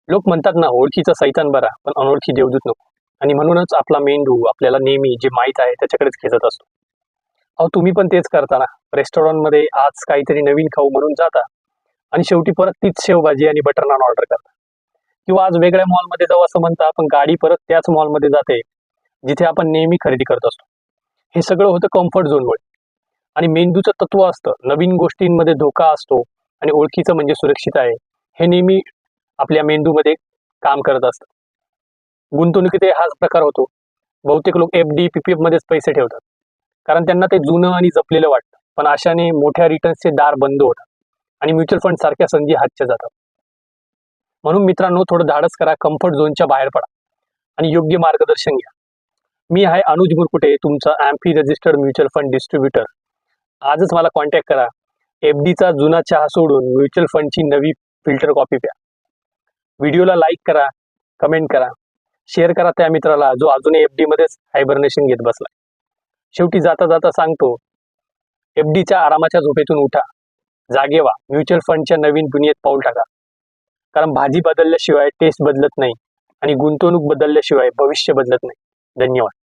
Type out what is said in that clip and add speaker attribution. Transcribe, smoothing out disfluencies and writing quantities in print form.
Speaker 1: लोक म्हणतात ना, ओळखीचा सैतान बरा पण अनोळखी देवदूत नको. आणि म्हणूनच आपला मेंदू आपल्याला नेहमी जे माहीत आहे त्याच्याकडेच खेचत असतो. अहो, तुम्ही पण तेच करता ना. रेस्टॉरंटमध्ये आज काहीतरी नवीन खाऊ म्हणून जाता आणि शेवटी परत तीच शेवभाजी आणि बटर नान ऑर्डर करता. किंवा आज वेगळ्या मॉलमध्ये जाऊ असं म्हणता, पण गाडी परत त्याच मॉलमध्ये जाते जिथे आपण नेहमी खरेदी करत असतो. हे सगळं होतं कम्फर्ट झोनमुळे. आणि मेंदूचं तत्व असतं, नवीन गोष्टींमध्ये धोका असतो आणि ओळखीचं म्हणजे सुरक्षित आहे. हे नेहमी आपल्या मेंदूमध्ये काम करत असतं. गुंतवणुकीत हाच प्रकार होतो. बहुतेक लोक एफ-डी, पी-पी-एफ मध्येच पैसे ठेवतात. कारण त्यांना ते जुनं आणि जपलेलं वाटतं. पण अशाने मोठ्या रिटर्न्सचे दार बंद होतात आणि म्युच्युअल फंड सारख्या संधी हातच्या जातात. म्हणून मित्रांनो, थोडं धाडस करा, कम्फर्ट झोनच्या बाहेर पडा आणि योग्य मार्गदर्शन घ्या. मी आहे अनुज मुरकुटे, तुमचा amphi registered mutual fund distributor. आजच मला कॉन्टॅक्ट करा. एफ-डीचा जुना चहा सोडून म्युच्युअल फंडची नवी फिल्टर कॉफी प्या. व्हिडिओला लाईक करा, कमेंट करा, शेअर करा त्या मित्राला जो अजूनही एफ-डी मध्येच हायबरनेशन घेत बसलाय. शेवटी जाता जाता सांगतो, एफ-डीच्या आरामाच्या झोपेतून उठा, जागे व्हा, म्युच्युअल फंडच्या नवीन दुनियेत पाऊल टाका. कारण भाजी बदलल्याशिवाय टेस्ट बदलत नाही आणि गुंतवणूक बदलल्याशिवाय भविष्य बदलत नाही. धन्यवाद.